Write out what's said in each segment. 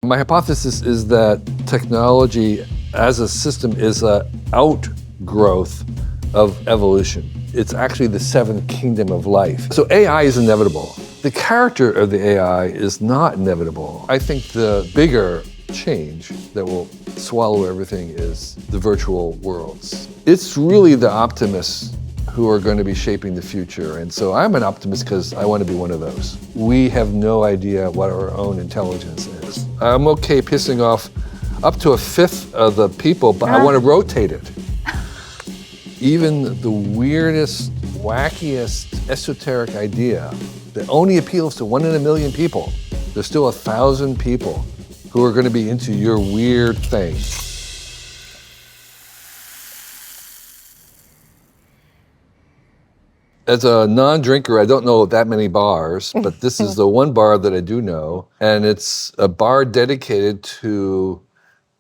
My hypothesis is that technology as a system is an outgrowth of evolution. It's actually the seventh kingdom of life. So AI is inevitable. The character of the AI is not inevitable. I think the bigger change that will swallow everything is the virtual worlds. It's really the optimists who are going to be shaping the future. And so I'm an optimist because I want to be one of those. We have no idea what our own intelligence is. I'm okay pissing off up to a fifth of the people, but I want to rotate it. Even the weirdest, wackiest, esoteric idea that only appeals to 1 in a million people, there's still 1,000 people who are going to be into your weird thing. As a non-drinker, I don't know that many bars, but this is the one bar that I do know, and it's a bar dedicated to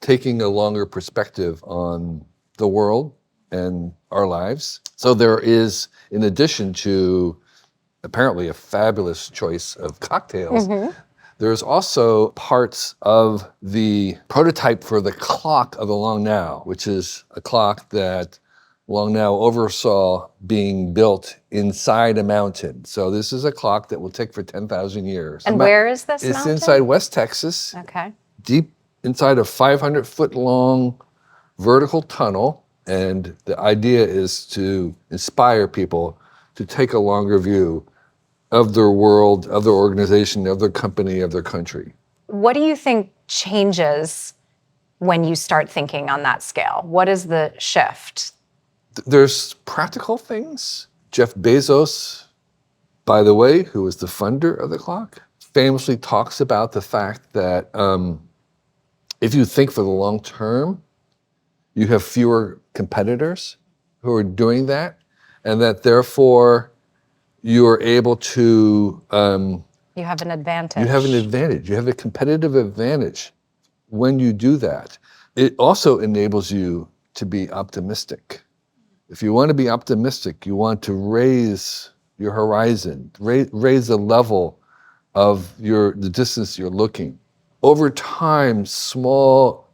taking a longer perspective on the world and our lives. So there is, in addition to apparently a fabulous choice of cocktails, there's also parts of the prototype for the clock of the Long Now, which is a clock that Long Now oversaw being built inside a mountain. So this is a clock that will tick for 10,000 years. And where is this mountain? It's inside West Texas. Okay. Deep inside a 500-foot long vertical tunnel. And the idea is to inspire people to take a longer view of their world, of their organization, of their company, of their country. What do you think changes when you start thinking on that scale? What is the shift? There's practical things. Jeff Bezos, by the way, who is the funder of the clock, famously talks about the fact that if you think for the long term, you have fewer competitors who are doing that, and that therefore you are able to... you have an advantage. You have an advantage. You have a competitive advantage when you do that. It also enables you to be optimistic. If you want to be optimistic, you want to raise your horizon, raise the level of the distance you're looking. Over time, small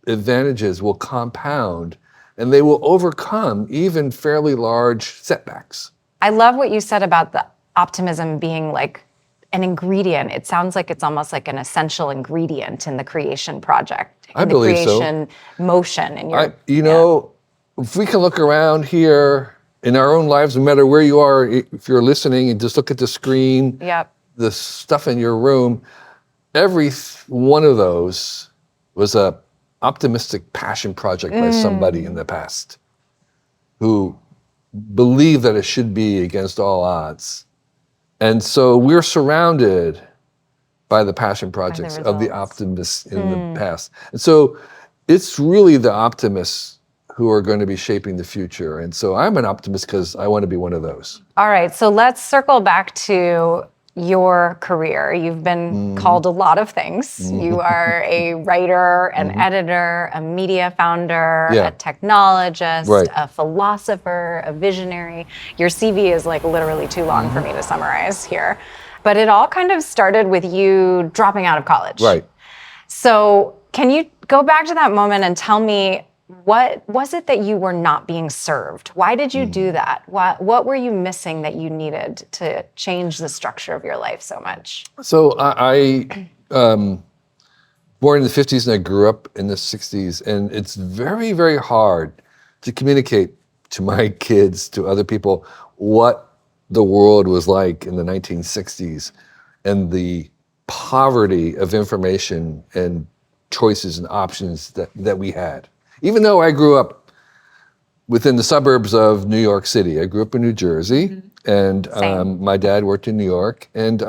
advantages will compound and they will overcome even fairly large setbacks. I love what you said about the optimism being like an ingredient. It sounds like it's almost like an essential ingredient in the creation project. I believe so. The creation motion. And if we can look around here in our own lives, no matter where you are, if you're listening and just look at the screen, the stuff in your room, every one of those was a optimistic passion project by somebody in the past who believed that it should be against all odds. And so we're surrounded by the passion projects of the optimists in the past. And so it's really the optimists who are going to be shaping the future. And so I'm an optimist because I want to be one of those. All right, so let's circle back to your career. You've been called a lot of things. You are a writer, an editor, a media founder, a technologist, a philosopher, a visionary. Your CV is like literally too long for me to summarize here. But it all kind of started with you dropping out of college. Right. So can you go back to that moment and tell me, what was it that you were not being served? Why did you do that? What were you missing that you needed to change the structure of your life so much? So I born in the 50s and I grew up in the 60s, and it's very, very hard to communicate to my kids, to other people, what the world was like in the 1960s and the poverty of information and choices and options that we had. Even though I grew up within the suburbs of New York City. I grew up in New Jersey, and my dad worked in New York, and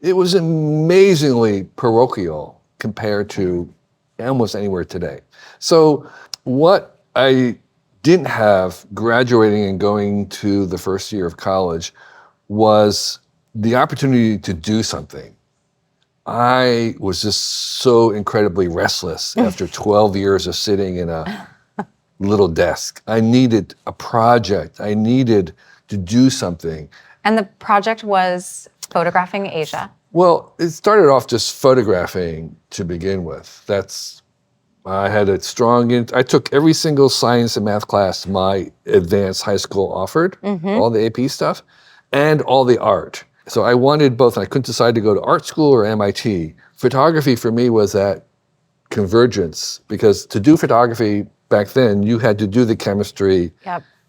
it was amazingly parochial compared to almost anywhere today. So what I didn't have graduating and going to the first year of college was the opportunity to do something. I was just so incredibly restless after 12 years of sitting in a little desk. I needed a project. I needed to do something. And the project was photographing Asia. Well, it started off just photographing to begin with. I had a strong, I took every single science and math class my advanced high school offered, all the AP stuff, and all the art. So I wanted both, and I couldn't decide to go to art school or MIT. Photography for me was that convergence, because to do photography back then, you had to do the chemistry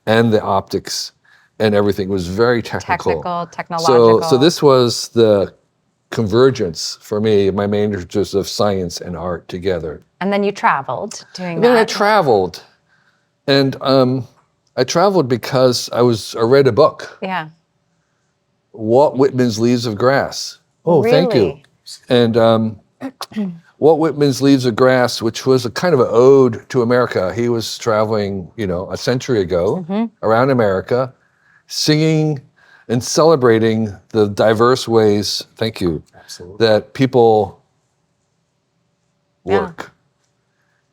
and the optics and everything. It was very technical. Technological. So this was the convergence for me, my main interests of science and art together. And then you traveled doing that. Then I traveled, and I traveled because I read a book. Yeah. Walt Whitman's Leaves of Grass. Oh, really? Thank you. And Walt Whitman's Leaves of Grass, which was a kind of an ode to America. He was traveling, a century ago around America, singing and celebrating the diverse ways, thank you, that people work.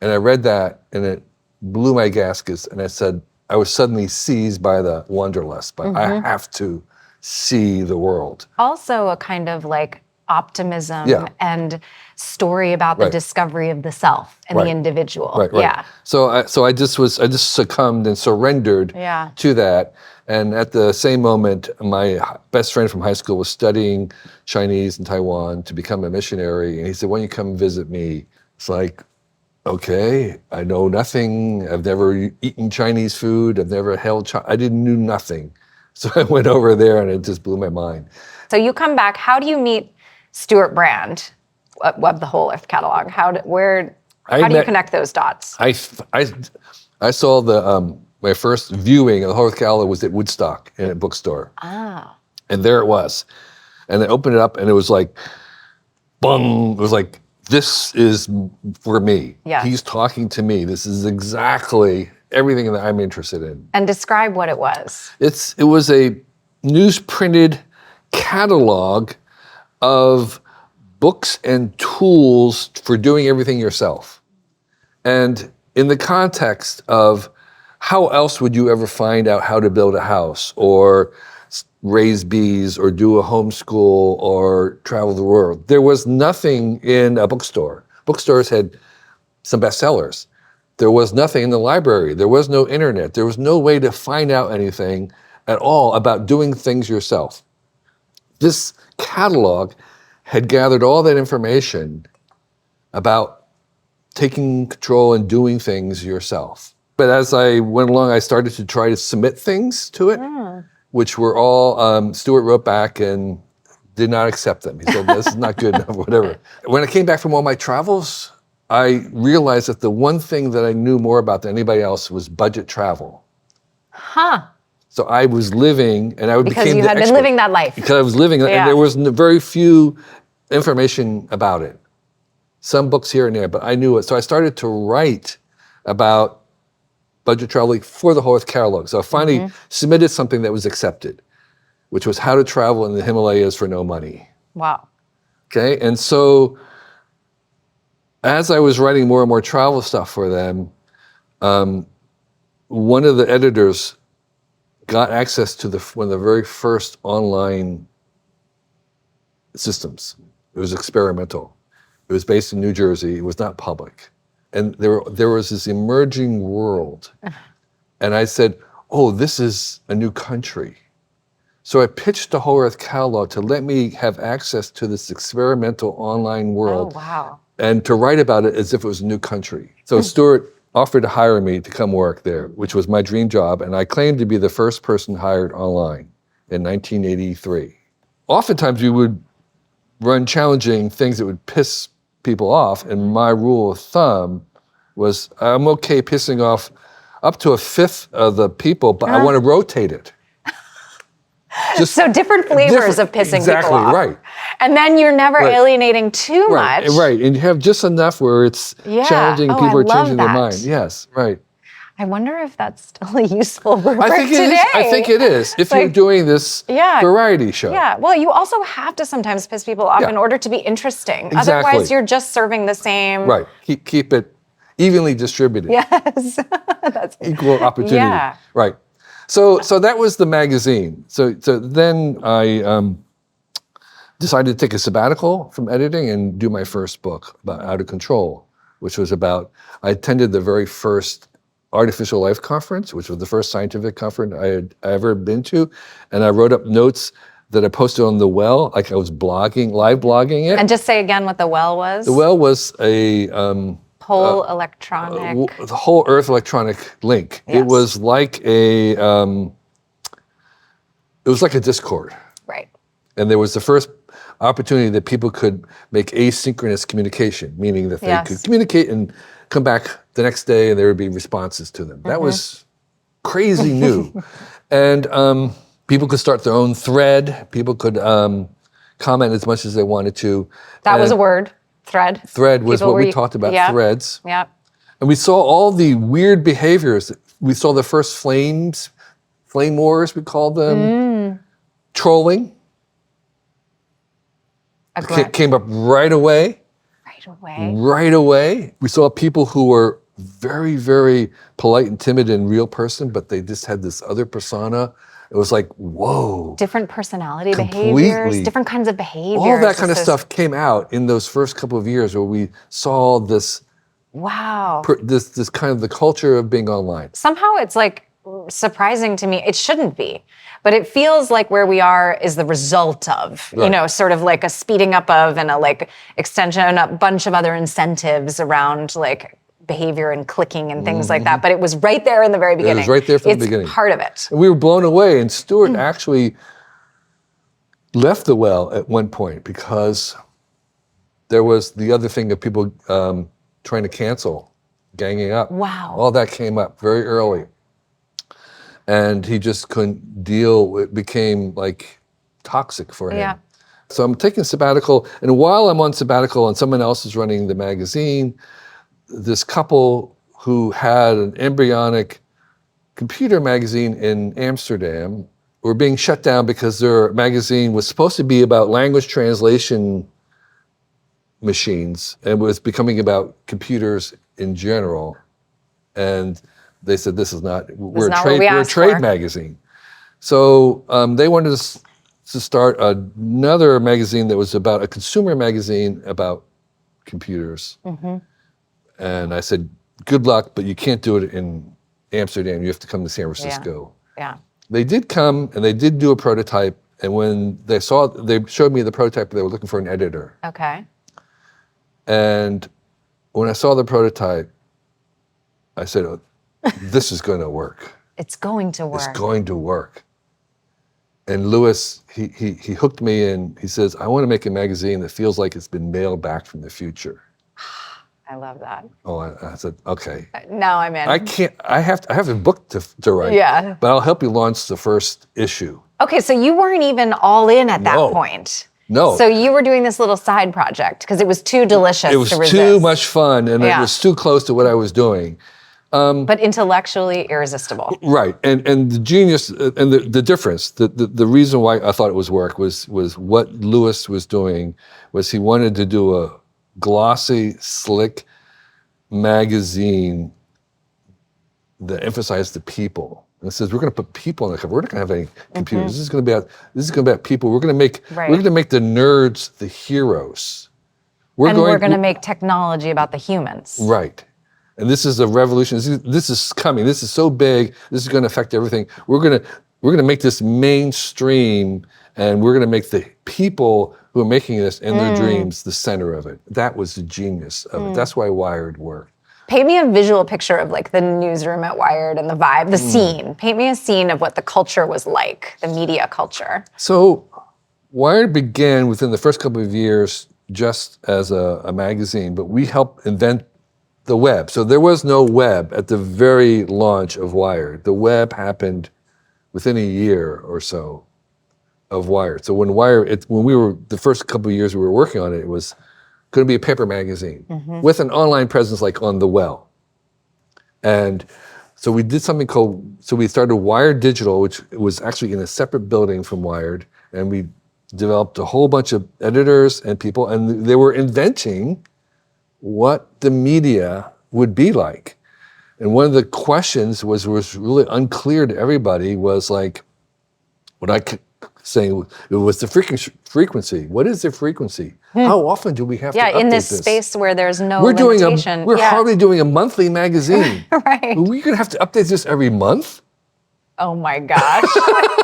And I read that, and it blew my gaskets, and I said, I was suddenly seized by the wanderlust, but I have to see the world. Also a kind of like optimism and story about the discovery of the self and the individual. Right. Yeah. So I just succumbed and surrendered to that. And at the same moment, my best friend from high school was studying Chinese in Taiwan to become a missionary. And he said, "Why don't you come visit me?" It's like, okay, I know nothing. I've never eaten Chinese food. I've never held I didn't know nothing. So I went over there, and it just blew my mind. So you come back. How do you meet Stuart Brand of the Whole Earth Catalog? How do you connect those dots? I saw my first viewing of the Whole Earth Catalog was at Woodstock in a bookstore. Ah. And there it was. And I opened it up, and it was like, bung. It was like, this is for me. Yeah. He's talking to me. This is exactly everything that I'm interested in. And describe what it was. It was a newsprinted catalog of books and tools for doing everything yourself. And in the context of how else would you ever find out how to build a house or raise bees or do a homeschool or travel the world? There was nothing in a bookstore. Bookstores had some bestsellers. There was nothing in the library. There was no internet. There was no way to find out anything at all about doing things yourself. This catalog had gathered all that information about taking control and doing things yourself. But as I went along, I started to try to submit things to it, which were all, Stuart wrote back and did not accept them. He said, this is not good enough, whatever. When I came back from all my travels, I realized that the one thing that I knew more about than anybody else was budget travel. Huh. So I was living, and I became the expert. Because you had been living that life. Because I was living, and there was very few information about it. Some books here and there, but I knew it. So I started to write about budget traveling for the Whole Earth Catalog. So I finally submitted something that was accepted, which was how to travel in the Himalayas for no money. Wow. Okay, and so as I was writing more and more travel stuff for them, one of the editors got access to one of the very first online systems. It was experimental. It was based in New Jersey. It was not public. And there was this emerging world. And I said, oh, this is a new country. So I pitched the Whole Earth Catalog to let me have access to this experimental online world. Oh, wow. And to write about it as if it was a new country. So Stuart offered to hire me to come work there, which was my dream job. And I claimed to be the first person hired online in 1983. Oftentimes we would run challenging things that would piss people off. And my rule of thumb was I'm okay pissing off up to a fifth of the people, but I want to rotate it. So different flavors of pissing people off. Exactly, right. And then you're never alienating too much. Right, and you have just enough where it's challenging and people are changing their mind. Yes, right. I wonder if that's still a useful rubric today. I think it is. If you're doing this variety show. Yeah, well, you also have to sometimes piss people off in order to be interesting. Exactly. Otherwise, you're just serving the same. Right, keep it evenly distributed. Yes. That's equal opportunity. Yeah. Right. So that was the magazine. So then I decided to take a sabbatical from editing and do my first book about Out of Control, which was about, I attended the very first Artificial Life Conference, which was the first scientific conference I had ever been to. And I wrote up notes that I posted on The Well, like I was blogging, live blogging it. And just say again what The Well was. The Well was a whole electronic. the whole Earth electronic link. Yes. It was like a Discord. Right. And there was the first opportunity that people could make asynchronous communication, meaning that they could communicate and come back the next day and there would be responses to them. That was crazy new. And people could start their own thread. People could comment as much as they wanted to. That was a word, thread. Thread was what we talked about, threads. Yeah. And we saw all the weird behaviors. We saw the first flame wars, we called them, trolling. Came up right away. Right away. We saw people who were very, very polite and timid in real person, but they just had this other persona. It was like, whoa. Different personality behaviors, different kinds of behaviors. All that kind of stuff came out in those first couple of years where we saw this, this kind of the culture of being online. Somehow it's like surprising to me. It shouldn't be, but it feels like where we are is the result of, you know, sort of like a speeding up of and a like extension and a bunch of other incentives around like behavior and clicking and things like that. But it was right there in the very beginning. It was right there from the beginning. It's part of it. And we were blown away. And Stuart actually left The Well at one point because there was the other thing of people trying to cancel, ganging up. Wow. All that came up very early. And he just couldn't deal. It became like toxic for him. Yeah. So I'm taking sabbatical. And while I'm on sabbatical and someone else is running the magazine, this couple who had an embryonic computer magazine in Amsterdam were being shut down because their magazine was supposed to be about language translation machines and was becoming about computers in general. And they said, this is not, we're a trade magazine. So they wanted to start another magazine that was about a consumer magazine about computers. And I said, good luck, but you can't do it in Amsterdam. You have to come to San Francisco. Yeah. They did come and they did do a prototype. And when they showed me the prototype, they were looking for an editor. Okay. And when I saw the prototype, I said, oh, this is going to work. It's going to work. It's going to work. And Lewis, he hooked me in. He says, I want to make a magazine that feels like it's been mailed back from the future. I love that. Oh, I said, okay. Now I'm in. I have a book to write. Yeah. But I'll help you launch the first issue. Okay, so you weren't even all in at that point. No. So you were doing this little side project because it was too delicious to resist. It was too much fun and it was too close to what I was doing. But intellectually irresistible. Right, and the genius and the difference, the reason why I thought it was work was what Lewis was doing was he wanted to do a glossy, slick magazine that emphasized the people. And it says we're going to put people on the cover. We're not going to have any computers. This is going to be about people. We're going to make the nerds the heroes. We're going to make technology about the humans. Right. And this is a revolution. This is coming. This is so big. This is going to affect everything. We're going to make this mainstream, and we're going to make the people who are making this and their dreams the center of it. That was the genius of it. That's why Wired worked. Paint me a visual picture of like the newsroom at Wired and the vibe, the scene. Paint me a scene of what the culture was like, the media culture. So Wired began within the first couple of years just as a magazine, but we helped invent the web. So there was no web at the very launch of Wired. The web happened within a year or so of Wired. So when we were, the first couple of years we were working on it, it was going to be a paper magazine with an online presence like on The Well. And so we did something so we started Wired Digital, which was actually in a separate building from Wired. And we developed a whole bunch of editors and people, and they were inventing what the media would be like. And one of the questions was really unclear to everybody was like, what I saying it was the frequency. What is the frequency? How often do we have to update in this this? space where there's no We're limitation. we're hardly doing a monthly magazine. Right. Are we going to have to update this every month? Oh my gosh.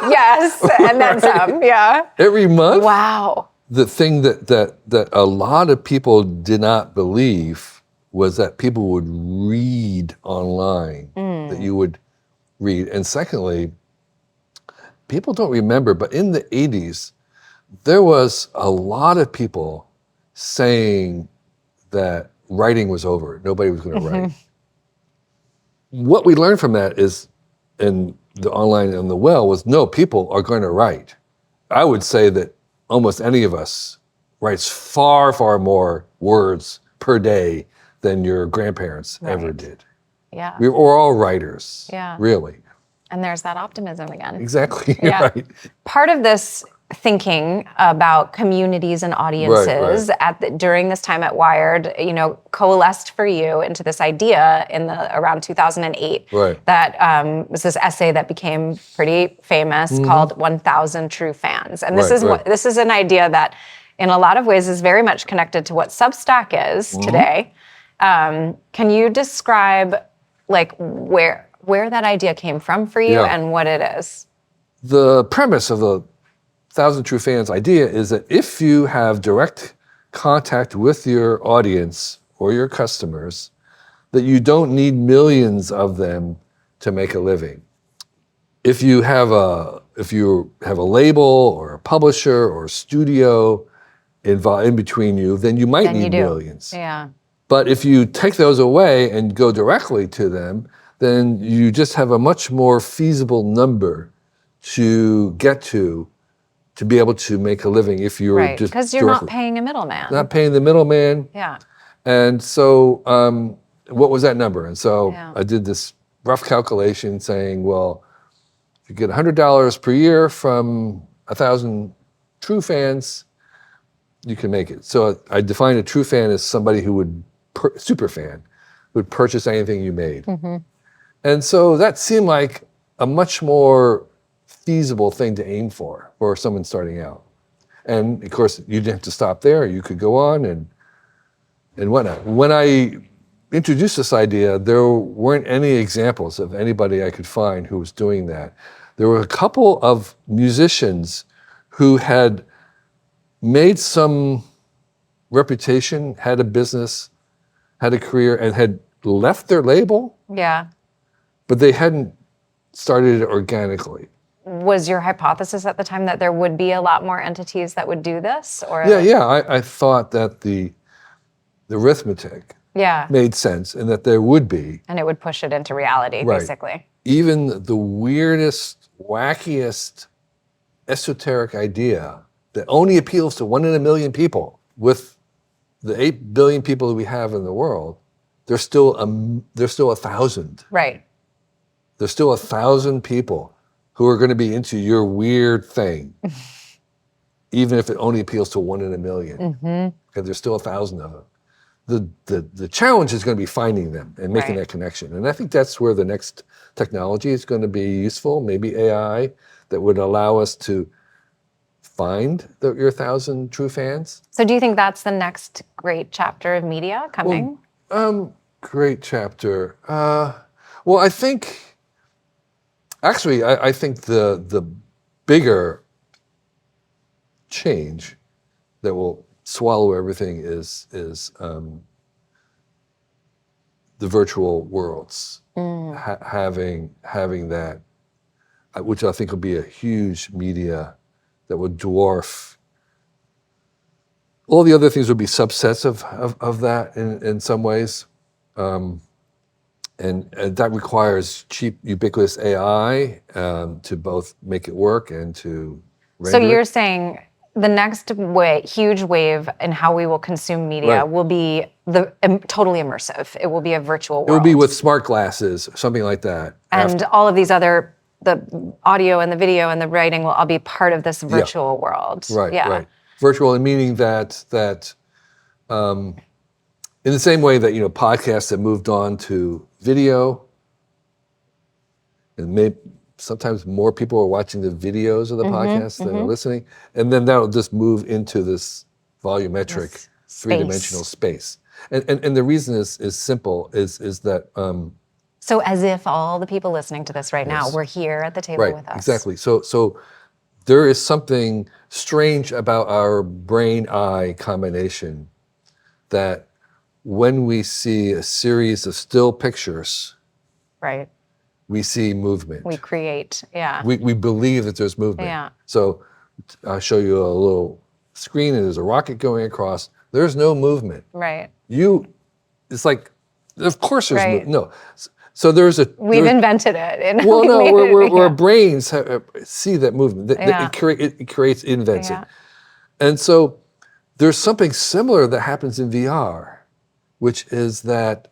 Yes, and then some, yeah. Every month? Wow. The thing that a lot of people did not believe was that people would read online, that you would read. And secondly, people don't remember, but in the 80s, there was a lot of people saying that writing was over. Nobody was going to write. What we learned from that is, in the online and the well, was no, people are going to write. I would say that almost any of us writes far, far more words per day than your grandparents ever did. Yeah. We're all writers, really. And there's that optimism again. Exactly, right. Part of this thinking about communities and audiences during this time at Wired, coalesced for you into this idea in around 2008 that was this essay that became pretty famous called 1,000 True Fans. And this is an idea that in a lot of ways is very much connected to what Substack is today. Can you describe where that idea came from for you and what it is? The premise of the 1,000 True Fans idea is that if you have direct contact with your audience or your customers, that you don't need millions of them to make a living. If you have a label or a publisher or a studio involved in between you, then you might need millions. Yeah. But if you take those away and go directly to them, then you just have a much more feasible number to get to be able to make a living if you're just because you're not paying a middleman. Not paying the middleman. Yeah. And so what was that number? And so I did this rough calculation saying, well, if you get $100 per year from 1,000 true fans, you can make it. So I defined a true fan as somebody who would, super fan, would purchase anything you made. And so that seemed like a much more feasible thing to aim for someone starting out. And of course, you didn't have to stop there. You could go on and whatnot. When I introduced this idea, there weren't any examples of anybody I could find who was doing that. There were a couple of musicians who had made some reputation, had a business, had a career, and had left their label. Yeah. But they hadn't started it organically. Was your hypothesis at the time that there would be a lot more entities that would do this? Or I thought that the arithmetic made sense and that there would be. And it would push it into reality, basically. Even the weirdest, wackiest, esoteric idea that only appeals to 1 in a million people, with the 8 billion people that we have in the world, there's still 1,000. Right. There's still 1,000 people who are going to be into your weird thing, even if it only appeals to 1 in a million. Because there's still 1,000 of them. The challenge is going to be finding them and making that connection. And I think that's where the next technology is going to be useful, maybe AI, that would allow us to find your 1,000 true fans. So do you think that's the next great chapter of media coming? Great chapter. Well, I think, actually, I think the bigger change that will swallow everything is the virtual worlds. Having that, which I think will be a huge media that would dwarf all the other things. Would be subsets of that in some ways. And that requires cheap, ubiquitous AI to both make it work and to render So you're saying the next huge wave in how we will consume media will be totally immersive. It will be a virtual world. It will be with smart glasses, something like that. And all of these other, the audio and the video and the writing will all be part of this virtual world. Right. Virtual, and meaning that in the same way that podcasts have moved on to video, and sometimes more people are watching the videos of the podcast than are listening. And then that'll just move into this volumetric, This three-dimensional space. And the reason is simple, is that So as if all the people listening to this right now were here at the table with us. Exactly. So there is something strange about our brain-eye combination that when we see a series of still pictures, Right. we see movement. We create, We believe that there's movement. Yeah. So I'll show you a little screen and there's a rocket going across. There's no movement. Right. It's like, of course there's Right. movement. No. So We've invented it. Well, no, our brains see that movement. It creates, invents it. And so there's something similar that happens in VR, which is that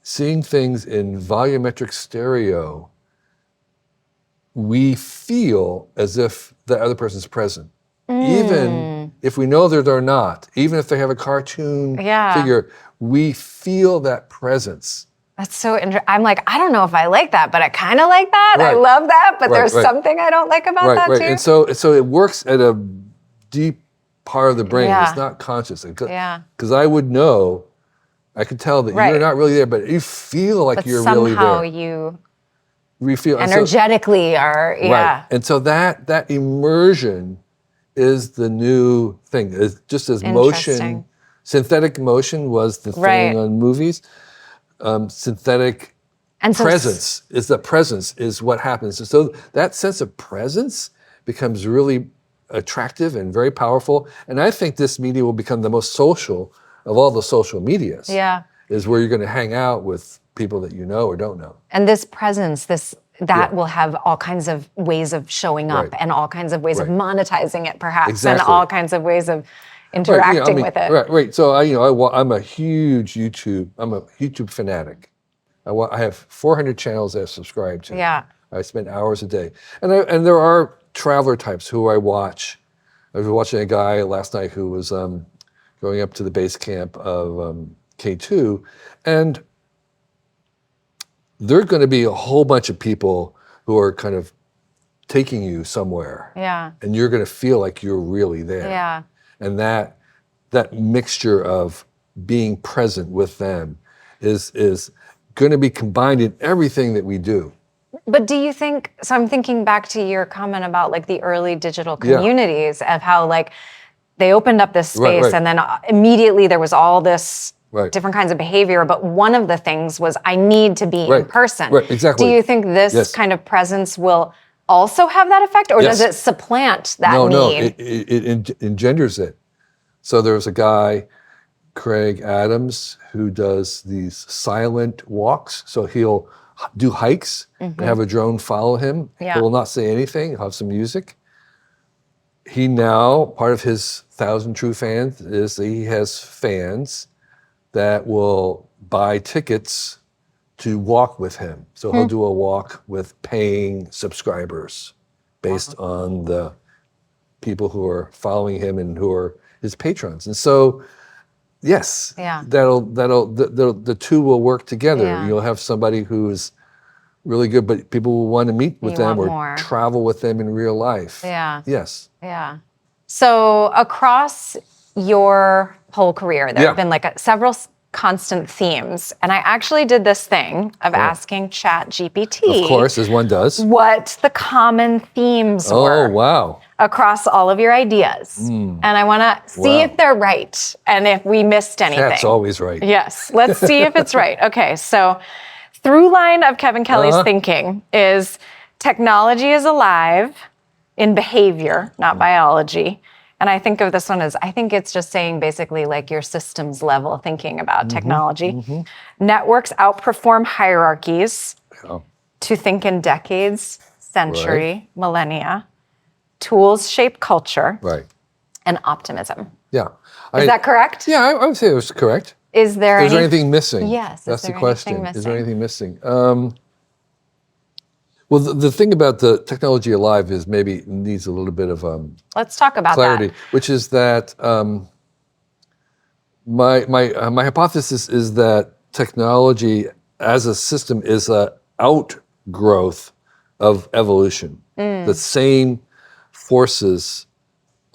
seeing things in volumetric stereo, we feel as if the other person's present. Even if we know that they're not, even if they have a cartoon figure, we feel that presence. That's so interesting. I'm like, I don't know if I like that, but I kind of like that. Right. I love that, but there's Right. something I don't like about that too. And so it works at a deep part of the brain. Yeah. It's not conscious. Yeah. Because I would know, I could tell that you're not really there, but you feel like But you're really there. somehow you We feel energetically are, Right. And so that immersion is the new thing. It's just as motion, synthetic motion was the thing on movies. Synthetic presence is what happens. And so that sense of presence becomes really attractive and very powerful. And I think this media will become the most social of all the social medias. Yeah. Is where you're going to hang out with people that you know or don't know. And this presence, that will have all kinds of ways of showing up and all kinds of ways of monetizing it, perhaps, and all kinds of ways of interacting with it. Right. So I'm a huge YouTube fanatic. I have 400 channels that I subscribe to. Yeah. I spend hours a day, and there are traveler types who I watch. I was watching a guy last night who was going up to the base camp of K2, and there are going to be a whole bunch of people who are kind of taking you somewhere. Yeah. And you're going to feel like you're really there. Yeah. And that mixture of being present with them is going to be combined in everything that we do. But do you think, so I'm thinking back to your comment about like the early digital communities of how like they opened up this space and then immediately there was all this different kinds of behavior, but one of the things was I need to be in person. Right, exactly. Do you think this kind of presence will also have that effect, or does it supplant that need? No, it engenders it. So there's a guy, Craig Adams, who does these silent walks. So he'll do hikes and have a drone follow him. Yeah. He will not say anything, he'll have some music. He now, part of his 1,000 true fans is that he has fans that will buy tickets to walk with him. So he'll do a walk with paying subscribers based on the people who are following him and who are his patrons. And so, yes, the two will work together. Yeah. You'll have somebody who's really good, but people will want to meet with them or travel with them in real life. Yeah. Yes. Yeah. So across your whole career, there have been like several constant themes. And I actually did this thing of asking ChatGPT. Of course, as one does. What the common themes were. Oh, wow. Across all of your ideas. And I want to see if they're right and if we missed anything. That's always right. Yes. Let's see if it's right. Okay. So through line of Kevin Kelly's thinking is technology is alive in behavior, not biology. And I think of this one as, I think it's just saying basically like your systems level thinking about technology. Networks outperform hierarchies to think in decades, century, millennia. Tools shape culture. Right. And optimism. Yeah. Is that correct? Yeah, I would say it was correct. Is there anything missing? Yes. That's the question. Is there anything missing? Well, the thing about the technology alive is maybe it needs a little bit of let's talk about clarity, that. which is that my hypothesis is that technology as a system is a growth of evolution. The same forces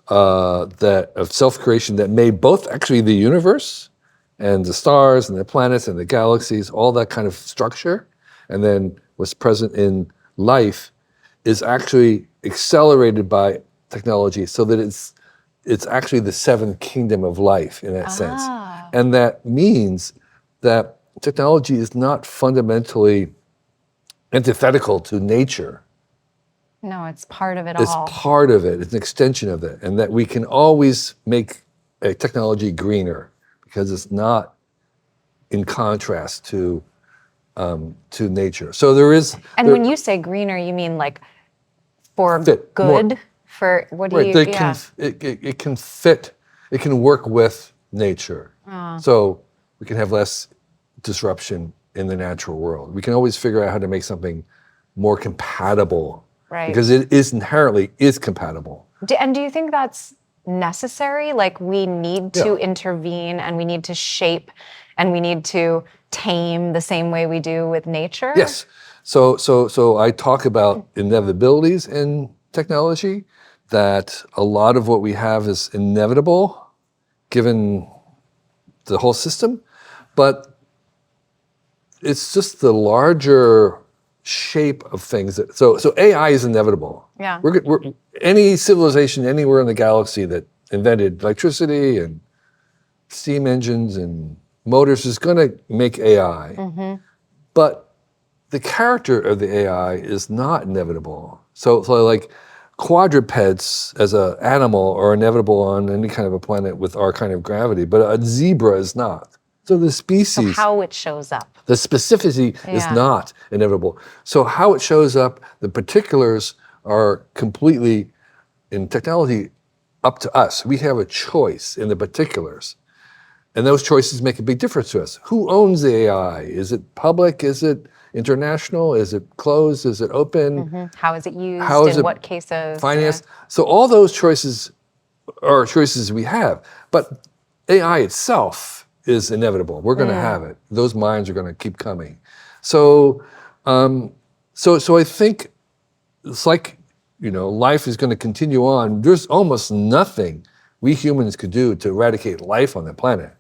that of self-creation that made both actually the universe and the stars and the planets and the galaxies, all that kind of structure, and then was present in life, is actually accelerated by technology, so that it's actually the seventh kingdom of life in that sense. And that means that technology is not fundamentally antithetical to nature. No, it's part of it It's all. part of it. It's an extension of it. And that we can always make a technology greener because it's not in contrast to nature. So there is... And when you say greener, you mean like for Fit, good? more. For what do Right, you... they can, it can fit, it can work with nature. So we can have less disruption in the natural world. We can always figure out how to make something more compatible. Right. Because it is inherently is compatible. And do you think that's necessary? Like we need to intervene and we need to shape and we need to tame the same way we do with nature? Yes. So I talk about inevitabilities in technology, that a lot of what we have is inevitable given the whole system, but it's just the larger shape of things. So AI is inevitable. Yeah. We're any civilization anywhere in the galaxy that invented electricity and steam engines and motors is going to make AI. But the character of the AI is not inevitable. So like quadrupeds as an animal are inevitable on any kind of a planet with our kind of gravity, but a zebra is not. So the species... So how it shows up. The specificity is not inevitable. So how it shows up, the particulars are completely, in technology, up to us. We have a choice in the particulars. And those choices make a big difference to us. Who owns the AI? Is it public? Is it international? Is it closed? Is it open? How is it used? In what cases? Financed? So all those choices are choices we have. But AI itself is inevitable. We're going to have it. Those minds are going to keep coming. So I think it's like, life is going to continue on. There's almost nothing we humans could do to eradicate life on the planet.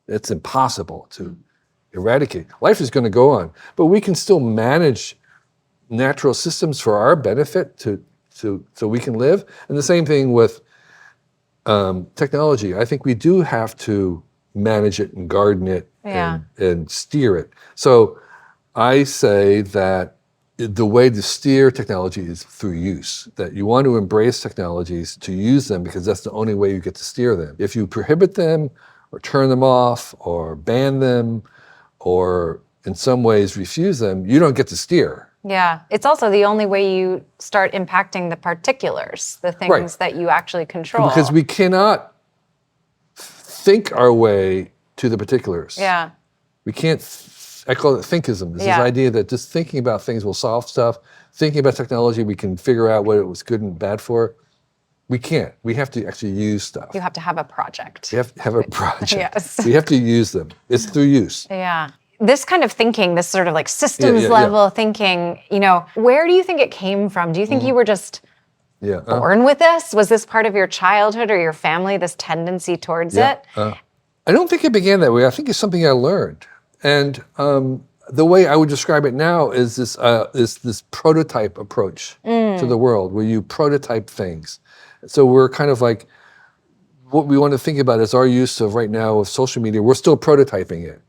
It's impossible to eradicate. Life is going to go on, but we can still manage natural systems for our benefit so we can live. And the same thing with technology. I think we do have to manage it and garden it and steer it. So I say that the way to steer technology is through use, that you want to embrace technologies to use them because that's the only way you get to steer them. If you prohibit them or turn them off or ban them or in some ways refuse them, you don't get to steer. Yeah, it's also the only way you start impacting the particulars, the things that you actually control. Because we cannot think our way to the particulars. Yeah. We can't, I call it thinkism. It's this idea that just thinking about things will solve stuff. Thinking about technology, we can figure out what it was good and bad for. We can't. We have to actually use stuff. You have to have a project. We have to have a project. Yes. We have to use them. It's through use. Yeah. This kind of thinking, this sort of like systems level thinking, where do you think it came from? Do you think you were just born with this? Was this part of your childhood or your family, this tendency towards it? I don't think it began that way. I think it's something I learned. And the way I would describe it now is this prototype approach to the world, where you prototype things. So we're kind of like, what we want to think about is our use of right now of social media. We're still prototyping it.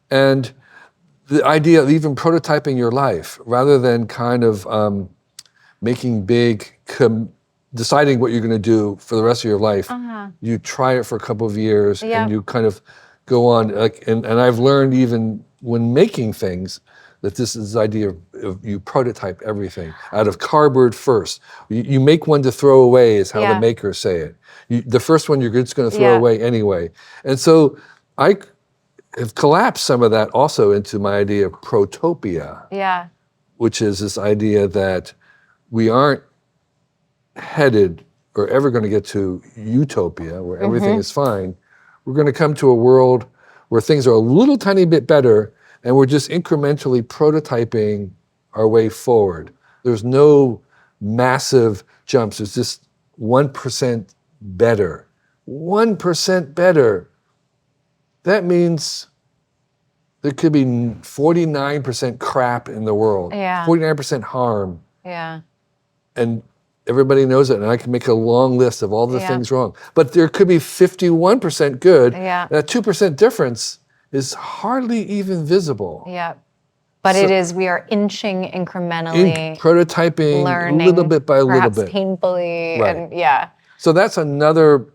And the idea of even prototyping your life, rather than kind of making big, deciding what you're going to do for the rest of your life, you try it for a couple of years and you kind of go on. And I've learned even when making things that this is the idea of you prototype everything out of cardboard first. You make one to throw away is how the makers say it. The first one you're just going to throw away anyway. And so I have collapsed some of that also into my idea of protopia. Yeah. Which is this idea that we aren't headed or ever going to get to utopia, where everything is fine. We're going to come to a world where things are a little tiny bit better, and we're just incrementally prototyping our way forward. There's no massive jumps. It's just 1% better. 1% better. That means there could be 49% crap in the world, 49% harm. Yeah. And everybody knows it, and I can make a long list of all the things wrong. But there could be 51% good. Yeah. That 2% difference is hardly even visible. Yeah. But we are inching incrementally. Prototyping learning, a little bit by a little bit. Painfully. Right. And So that's another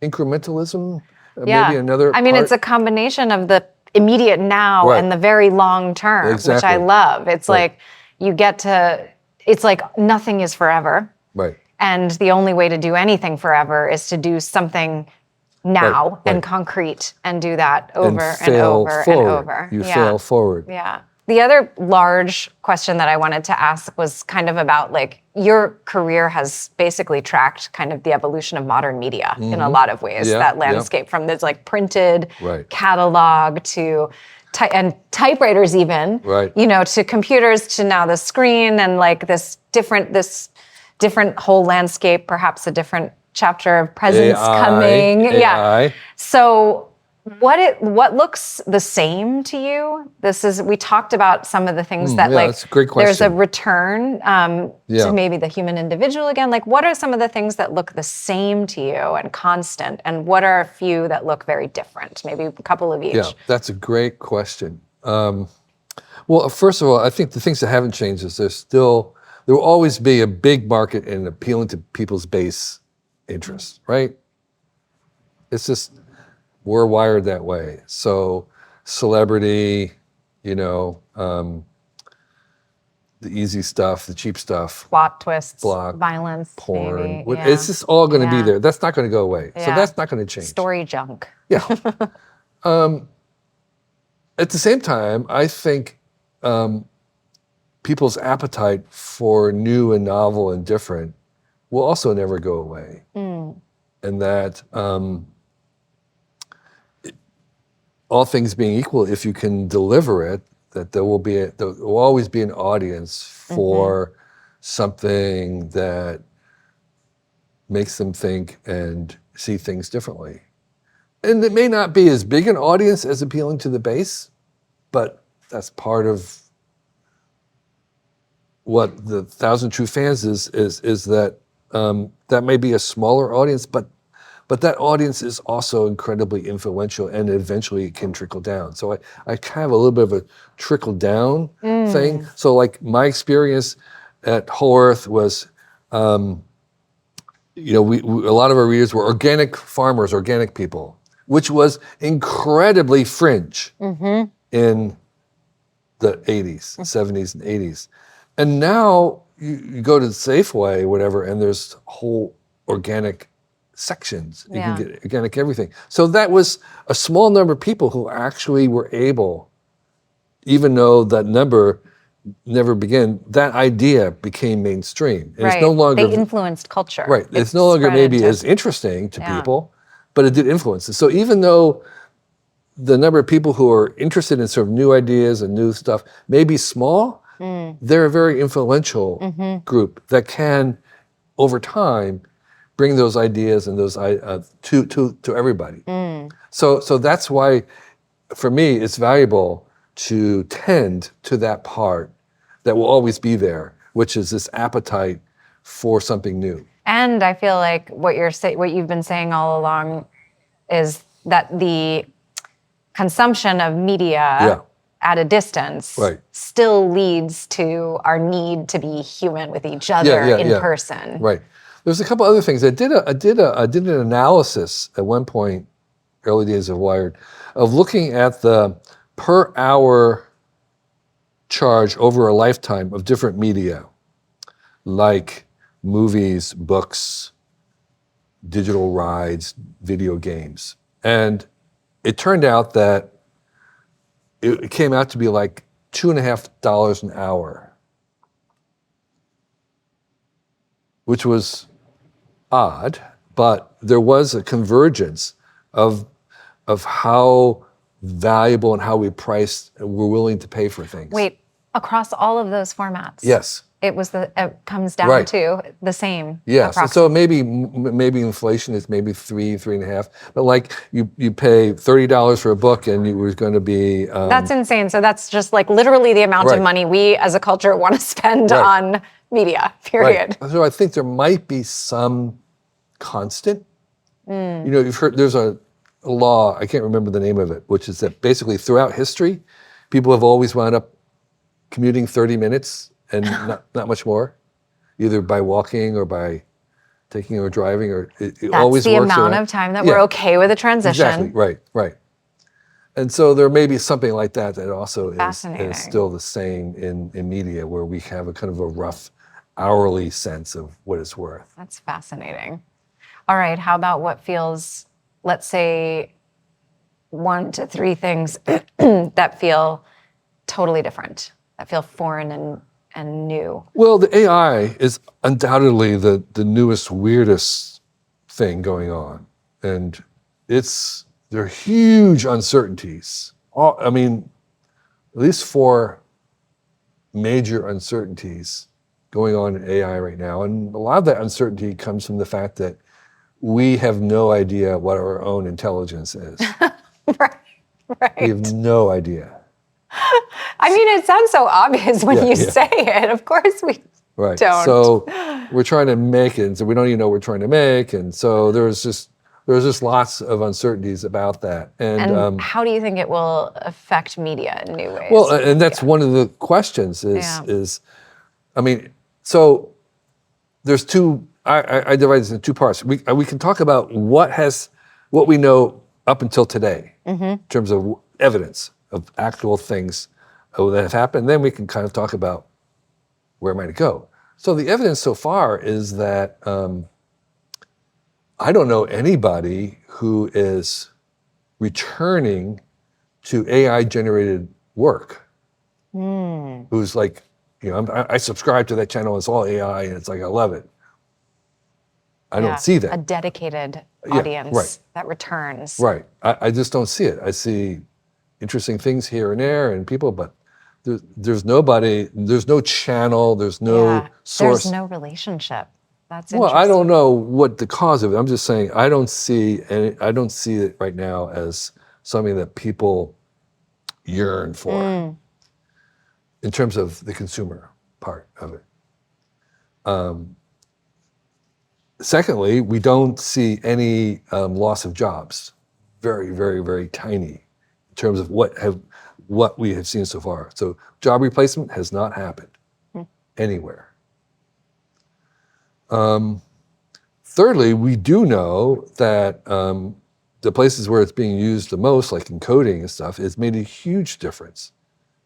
incrementalism, maybe another I mean, part. it's a combination of the immediate now and the very long term, which I love. It's like it's like nothing is forever. Right. And the only way to do anything forever is to do something now and concrete and do that over and over and over. You fail forward. Yeah. The other large question that I wanted to ask was kind of about like your career has basically tracked kind of the evolution of modern media in a lot of ways. That landscape from this like printed catalog to typewriters even, to computers to now the screen and like this different whole landscape, perhaps a different chapter of presence coming. AI. So what looks the same to you? We talked about some of the things that like that's a great question. There's a return to maybe the human individual again. Like what are some of the things that look the same to you and constant, and what are a few that look very different? Maybe a couple of each. Yeah, that's a great question. Well, first of all, I think the things that haven't changed is there will always be a big market in appealing to people's base interests, right? It's just, we're wired that way. So celebrity, the easy stuff, the cheap stuff. Plot twists, violence, porn. maybe. It's just all going to be there. That's not going to go away. So that's not going to change. Story junk. Yeah. At the same time, I think people's appetite for new and novel and different will also never go away. And that all things being equal, if you can deliver it, that there will always be an audience for something that makes them think and see things differently. And it may not be as big an audience as appealing to the base, but that's part of what the 1,000 True Fans is that that may be a smaller audience, but that audience is also incredibly influential and eventually can trickle down. So I kind of have a little bit of a trickle down thing. So like my experience at Whole Earth was, we a lot of our readers were organic farmers, organic people, which was incredibly fringe in the 80s, 70s and 80s. And now you go to Safeway, whatever, and there's whole organic sections. You can get organic everything. So that was a small number of people who actually were able, even though that number never began, that idea became mainstream. And it's no longer, they influenced culture. Right. It's no longer maybe as interesting to people, but it did influence it. So even though the number of people who are interested in sort of new ideas and new stuff may be small, they're a very influential group that can, over time, bring those ideas and those to everybody. So that's why, for me, it's valuable to tend to that part that will always be there, which is this appetite for something new. And I feel like what you've been saying all along is that the consumption of media at a distance still leads to our need to be human with each other in person. Right. There's a couple other things. I did an analysis at one point, early days of Wired, of looking at the per hour charge over a lifetime of different media, like movies, books, digital rides, video games. And it turned out that it came out to be like $2.50 an hour, which was odd, but there was a convergence of how valuable and how we priced and we're willing to pay for things. Wait, Across all of those formats. Yes. It comes down to the same. Yes. And so maybe inflation is maybe 3.5, but like you pay $30 for a book and it was going to be. That's insane. So that's just like literally the amount of money we as a culture want to spend on media, period. Right. So I think there might be some constant. You've heard there's a law, I can't remember the name of it, which is that basically throughout history, people have always wound up commuting 30 minutes and not much more, either by walking or by taking or driving, or it always works. That's the amount of time that we're okay with a transition. Exactly, right. And so there may be something like that also is still the same in media, where we have a kind of a rough hourly sense of what it's worth. That's fascinating. All right, how about what feels, let's say, 1 to 3 things that feel totally different, that feel foreign and new? Well, the AI is undoubtedly the newest, weirdest thing going on. And there are huge uncertainties. I mean, at least 4 major uncertainties going on in AI right now. And a lot of that uncertainty comes from the fact that we have no idea what our own intelligence is. Right. We have no idea. I mean, it sounds so obvious when you say it. Of course we don't. So we're trying to make it, and so we don't even know what we're trying to make. And so there's just lots of uncertainties about that. And how do you think it will affect media in new ways? Well, and that's one of the questions is, I mean, so there's 2, I divide this into 2 parts. We can talk about what we know up until today in terms of evidence of actual things that have happened. Then we can kind of talk about where might it go. So the evidence so far is that I don't know anybody who is returning to AI-generated work, who's like, I subscribe to that channel, it's all AI, and it's like, I love it. I don't see that. A dedicated audience that returns. Right. I just don't see it. I see interesting things here and there and people, but there's nobody, there's no channel, there's no source. There's no relationship. That's interesting. Well, I don't know what the cause of it. I'm just saying I don't see it right now as something that people yearn for in terms of the consumer part of it. Secondly, we don't see any loss of jobs. Very, very, very tiny in terms of what we have seen so far. So job replacement has not happened anywhere. Thirdly, we do know that the places where it's being used the most, like in coding and stuff, it's made a huge difference.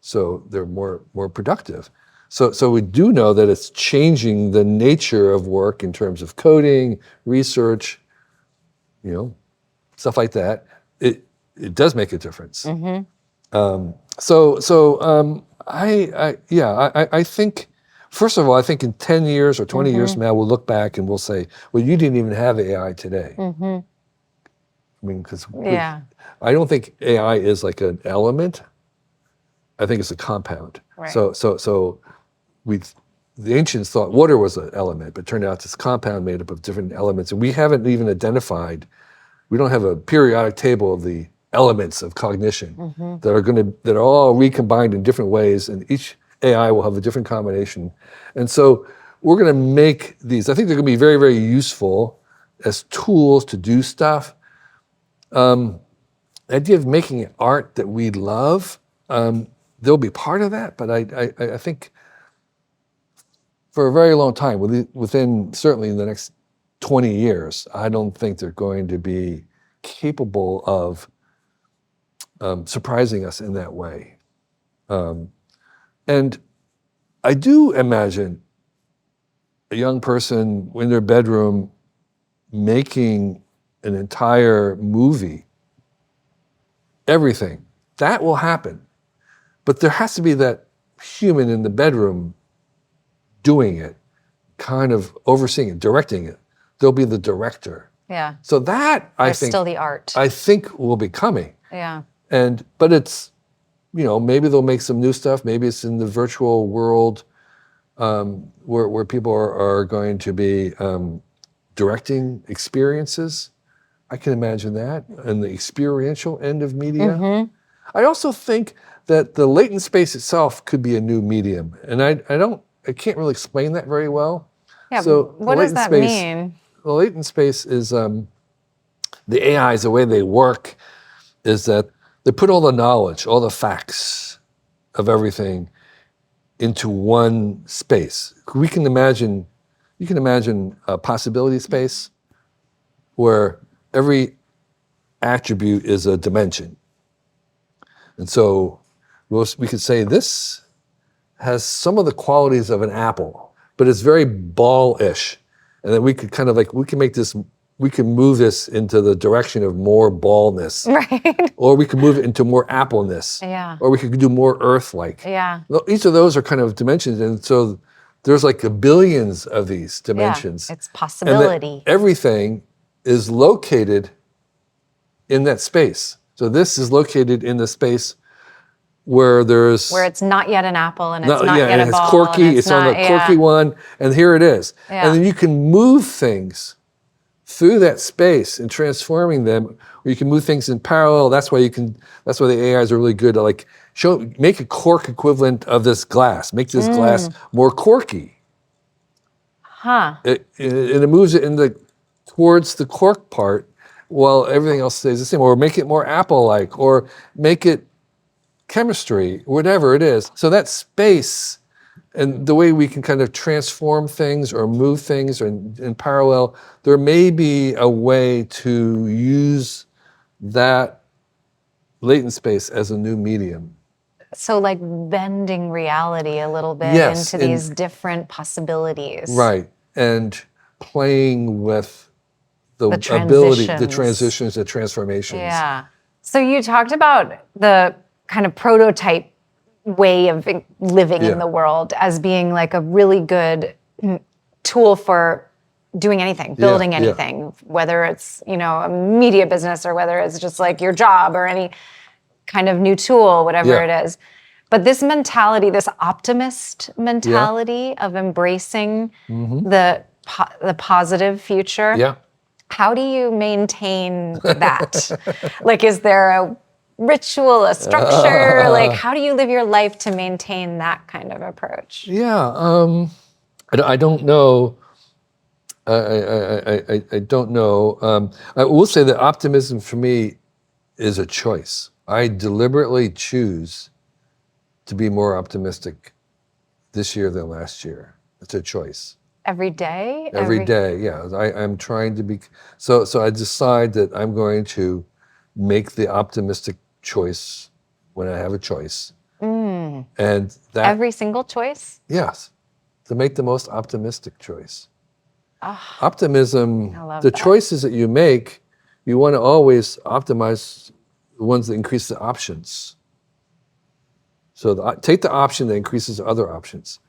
So they're more productive. So we do know that it's changing the nature of work in terms of coding, research, stuff like that. It does make a difference. I think, first of all, I think in 10 years or 20 years from now, we'll look back and we'll say, well, you didn't even have AI today. I mean, because I don't think AI is like an element. I think it's a compound. Right. So the ancients thought water was an element, but it turned out it's a compound made up of different elements. And we haven't even identified, we don't have a periodic table of the elements of cognition that are all recombined in different ways, and each AI will have a different combination. And so we're going to make these, I think they're going to be very, very useful as tools to do stuff. The idea of making art that we love, they'll be part of that, but I think for a very long time, within certainly in the next 20 years, I don't think they're going to be capable of surprising us in that way. And I do imagine a young person in their bedroom making an entire movie, everything. That will happen. But there has to be that human in the bedroom doing it, kind of overseeing it, directing it. They'll be the director. Yeah. So that, I think, still the art. I think will be coming. Yeah. But it's maybe they'll make some new stuff. Maybe it's in the virtual world where people are going to be directing experiences. I can imagine that, and the experiential end of media. I also think that the latent space itself could be a new medium, and I can't really explain that very well. Yeah, So what does that mean? The latent space is the AIs, the way they work is that they put all the knowledge, all the facts of everything into one space. You can imagine a possibility space where every attribute is a dimension. And so we could say this has some of the qualities of an apple, but it's very ball-ish. And then we could we can move this into the direction of more ballness. Right. Or we could move it into more appleness. Yeah. Or we could do more earth-like. Yeah. Each of those are kind of dimensions. And so there's like billions of these dimensions. Yeah, it's possibility. And everything is located in that space. So this is located in the space where it's not yet an apple and it's not yet a ball. It's quirky. It's on the quirky one, and here it is. Yeah. And then you can move things through that space and transforming them, or you can move things in parallel. That's why the AIs are really good at make a cork equivalent of this glass. Make this glass more corky. Huh. It moves it towards the cork part while everything else stays the same, or make it more apple-like, or make it chemistry, whatever it is. So that space and the way we can kind of transform things or move things in parallel, there may be a way to use that latent space as a new medium. So like bending reality a little bit into these different possibilities. Right, and playing with the transitions, the transformations. Yeah. So you talked about the kind of prototype way of living in the world as being like a really good tool for doing anything, building anything, whether it's, a media business or whether it's just like your job or any kind of new tool, whatever it is. But this mentality, this optimist mentality of embracing the positive future. Yeah. How do you maintain that? Like, is there a ritual, a structure? Like, how do you live your life to maintain that kind of approach? Yeah, I don't know. I don't know. I will say that optimism for me is a choice. I deliberately choose to be more optimistic this year than last year. It's a choice. Every day? Every day, yeah. I'm trying to be, so I decide that I'm going to make the optimistic choice when I have a choice. And that— Every single choice? Yes, to make the most optimistic choice. Oh, Optimism, I love the that. choices that you make, you want to always optimize the ones that increase the options. So take the option that increases other options.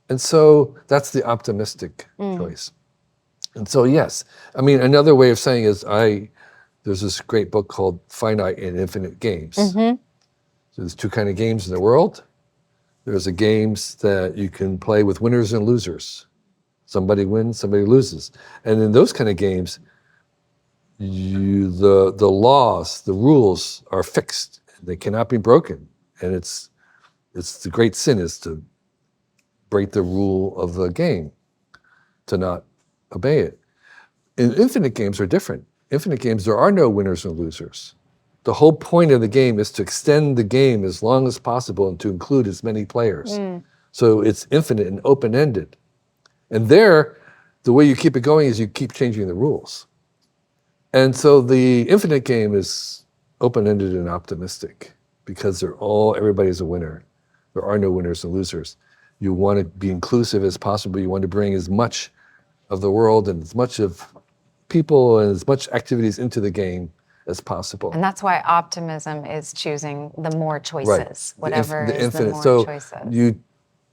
And so that's the optimistic choice. And so, yes, I mean, another way of saying is there's this great book called Finite and Infinite Games. So there's two kind of games in the world. There's the games that you can play with winners and losers. Somebody wins, somebody loses. And in those kind of games, the laws, the rules are fixed. They cannot be broken. And it's the great sin is to break the rule of the game, to not obey it. In infinite games are different. Infinite games, there are no winners and losers. The whole point of the game is to extend the game as long as possible and to include as many players. So it's infinite and open-ended. And there, the way you keep it going is you keep changing the rules. And so the infinite game is open-ended and optimistic because everybody's a winner. There are no winners and losers. You want to be inclusive as possible. You want to bring as much of the world and as much of people and as much activities into the game as possible. And that's why optimism is choosing the more choices, Right. whatever the is infinite. the more So choices.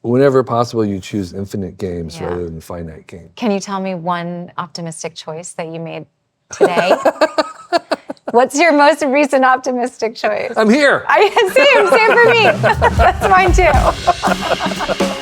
Whenever possible, you choose infinite games Yeah. rather than finite games. Can you tell me one optimistic choice that you made today? What's your most recent optimistic choice? I'm here. Same for me. That's mine too.